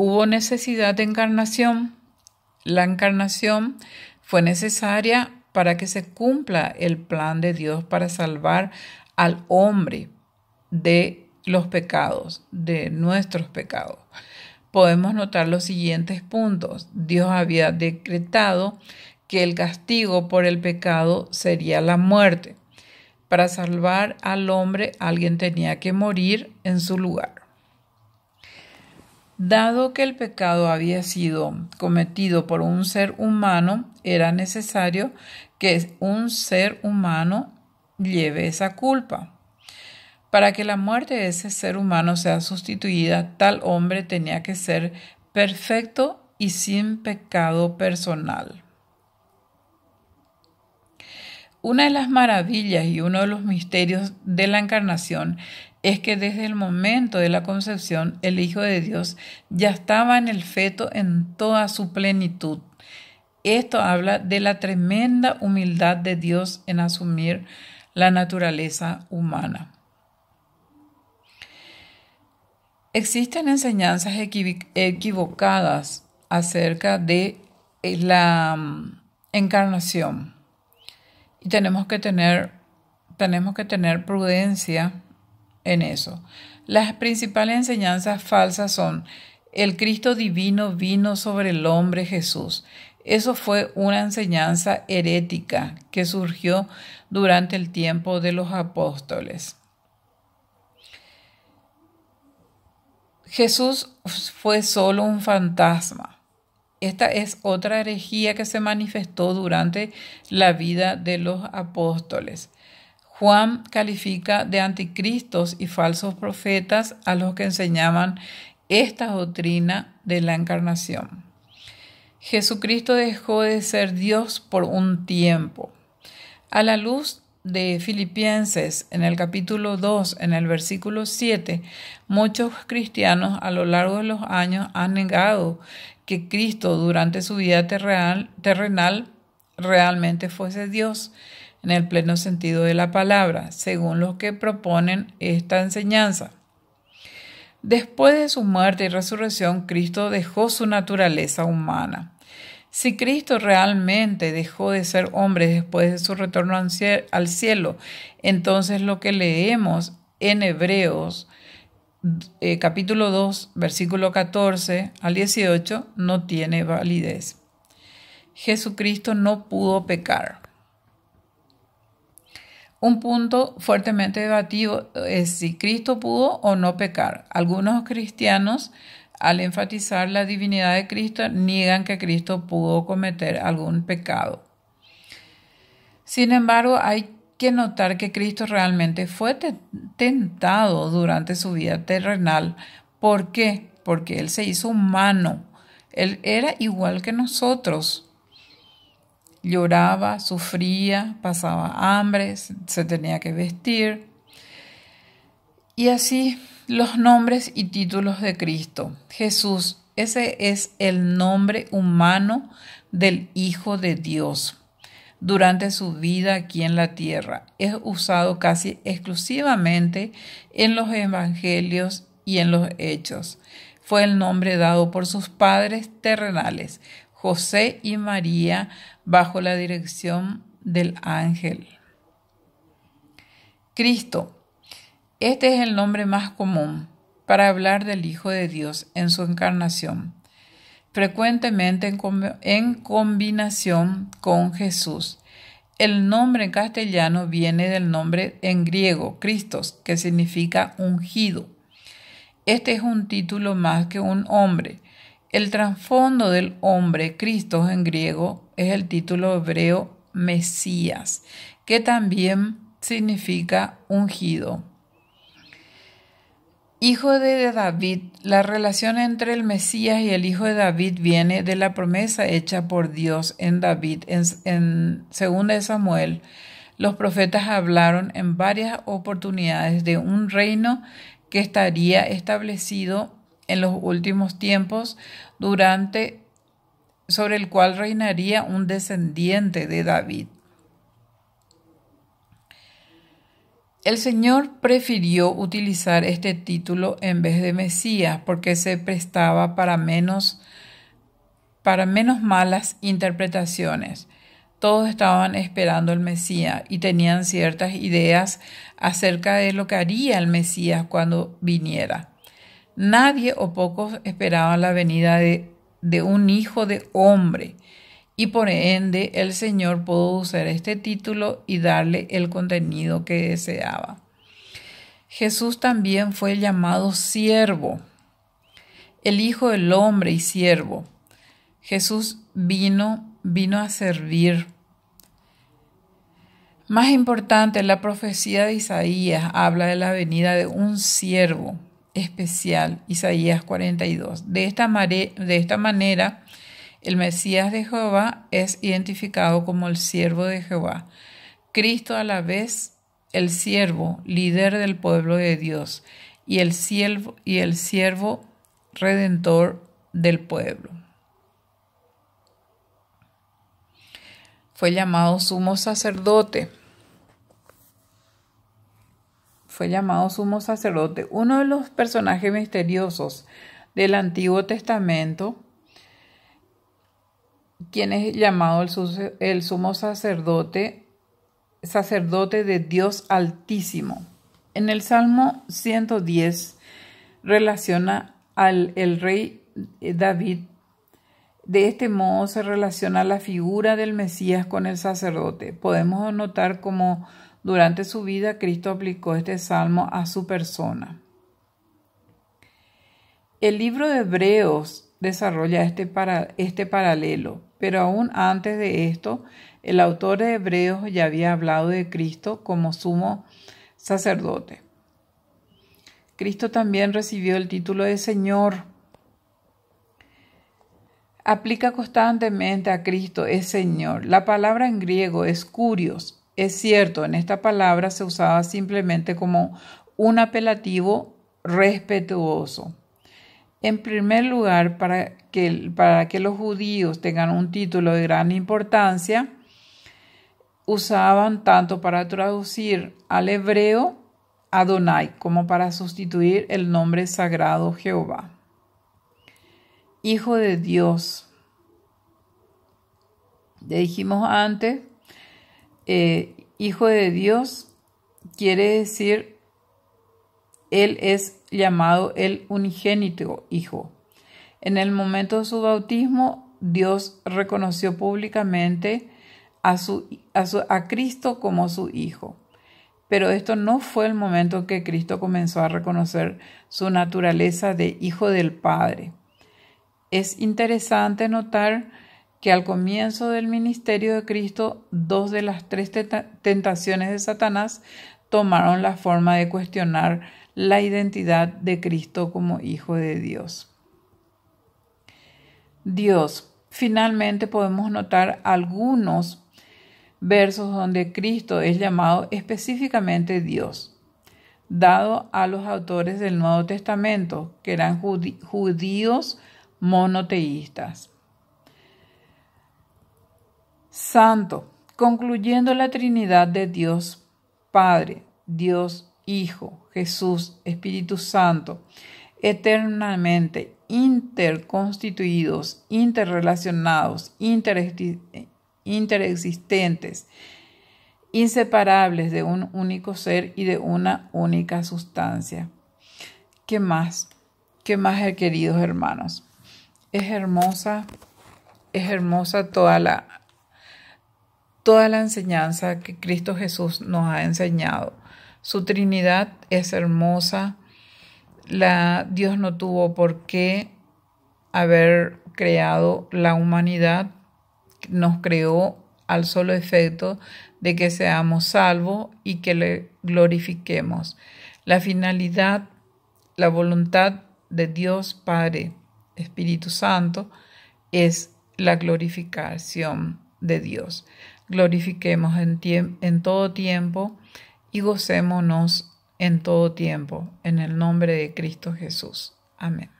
Hubo necesidad de encarnación. La encarnación fue necesaria para que se cumpla el plan de Dios para salvar al hombre de los pecados, de nuestros pecados. Podemos notar los siguientes puntos. Dios había decretado que el castigo por el pecado sería la muerte. Para salvar al hombre, alguien tenía que morir en su lugar. Dado que el pecado había sido cometido por un ser humano, era necesario que un ser humano lleve esa culpa. Para que la muerte de ese ser humano sea sustituida, tal hombre tenía que ser perfecto y sin pecado personal. Una de las maravillas y uno de los misterios de la encarnación es que desde el momento de la concepción el Hijo de Dios ya estaba en el feto en toda su plenitud. Esto habla de la tremenda humildad de Dios en asumir la naturaleza humana. Existen enseñanzas equivocadas acerca de la encarnación y tenemos que tener prudencia en eso. Las principales enseñanzas falsas son: el Cristo divino vino sobre el hombre Jesús. Eso fue una enseñanza herética que surgió durante el tiempo de los apóstoles. Jesús fue solo un fantasma. Esta es otra herejía que se manifestó durante la vida de los apóstoles. Juan califica de anticristos y falsos profetas a los que enseñaban esta doctrina de la encarnación. Jesucristo dejó de ser Dios por un tiempo. A la luz de Filipenses, en el capítulo 2, en el versículo 7, muchos cristianos a lo largo de los años han negado que Cristo durante su vida terrenal realmente fuese Dios en el pleno sentido de la palabra, según los que proponen esta enseñanza. Después de su muerte y resurrección, Cristo dejó su naturaleza humana. Si Cristo realmente dejó de ser hombre después de su retorno al cielo, entonces lo que leemos en Hebreos capítulo 2, versículo 14 al 18 no tiene validez. Jesucristo no pudo pecar. Un punto fuertemente debatido es si Cristo pudo o no pecar. Algunos cristianos, al enfatizar la divinidad de Cristo, niegan que Cristo pudo cometer algún pecado. Sin embargo, hay que notar que Cristo realmente fue tentado durante su vida terrenal. ¿Por qué? Porque Él se hizo humano. Él era igual que nosotros. Lloraba, sufría, pasaba hambre, se tenía que vestir. Y así los nombres y títulos de Cristo. Jesús, ese es el nombre humano del Hijo de Dios. Durante su vida aquí en la tierra, es usado casi exclusivamente en los evangelios y en los hechos. Fue el nombre dado por sus padres terrenales, José y María, bajo la dirección del ángel. Cristo. Este es el nombre más común para hablar del Hijo de Dios en su encarnación, frecuentemente en combinación con Jesús. El nombre en castellano viene del nombre en griego, Christos, que significa ungido. Este es un título más que un hombre. El trasfondo del hombre, Christos en griego, es el título hebreo Mesías, que también significa ungido. Hijo de David. La relación entre el Mesías y el Hijo de David viene de la promesa hecha por Dios en David. En 2 Samuel, los profetas hablaron en varias oportunidades de un reino que estaría establecido en los últimos tiempos, sobre el cual reinaría un descendiente de David. El Señor prefirió utilizar este título en vez de Mesías porque se prestaba para menos malas interpretaciones. Todos estaban esperando el Mesías y tenían ciertas ideas acerca de lo que haría el Mesías cuando viniera. Nadie o pocos esperaban la venida de un hijo de hombre, y por ende el Señor pudo usar este título y darle el contenido que deseaba. Jesús también fue llamado siervo, el Hijo del Hombre y siervo. Jesús vino a servir. Más importante, la profecía de Isaías habla de la venida de un siervo especial, Isaías 42. De esta manera, el Mesías de Jehová es identificado como el siervo de Jehová. Cristo a la vez el siervo, líder del pueblo de Dios, y el siervo redentor del pueblo. Fue llamado sumo sacerdote. Uno de los personajes misteriosos del Antiguo Testamento, quien es llamado el sumo sacerdote de Dios Altísimo. En el Salmo 110 relaciona el rey David. De este modo se relaciona la figura del Mesías con el sacerdote. Podemos notar cómo durante su vida Cristo aplicó este salmo a su persona. El libro de Hebreos desarrolla este paralelo, pero aún antes de esto, el autor de Hebreos ya había hablado de Cristo como sumo sacerdote. Cristo también recibió el título de Señor. Aplica constantemente a Cristo es Señor. La palabra en griego es kurios. Es cierto, en esta palabra se usaba simplemente como un apelativo respetuoso. En primer lugar, para que los judíos tengan un título de gran importancia, usaban tanto para traducir al hebreo Adonai como para sustituir el nombre sagrado Jehová. Hijo de Dios. Le dijimos antes, hijo de Dios quiere decir, él es llamado el unigénito hijo. En el momento de su bautismo, Dios reconoció públicamente a Cristo como su hijo. Pero esto no fue el momento en que Cristo comenzó a reconocer su naturaleza de hijo del Padre. Es interesante notar que al comienzo del ministerio de Cristo, 2 de las 3 tentaciones de Satanás tomaron la forma de cuestionar la identidad de Cristo como Hijo de Dios. Dios. Finalmente podemos notar algunos versos donde Cristo es llamado específicamente Dios, dado a los autores del Nuevo Testamento, que eran judíos monoteístas. Santo, concluyendo la Trinidad de Dios Padre, Dios Hijo, Jesús, Espíritu Santo, eternamente interconstituidos, interrelacionados, interexistentes, inseparables de un único ser y de una única sustancia. ¿Qué más? ¿Qué más, queridos hermanos? Es hermosa toda la enseñanza que Cristo Jesús nos ha enseñado. Su Trinidad es hermosa. Dios no tuvo por qué haber creado la humanidad. Nos creó al solo efecto de que seamos salvos y que le glorifiquemos. La finalidad, la voluntad de Dios Padre, Espíritu Santo, es la glorificación de Dios. Glorifiquemos en todo tiempo y gocémonos en todo tiempo, en el nombre de Cristo Jesús. Amén.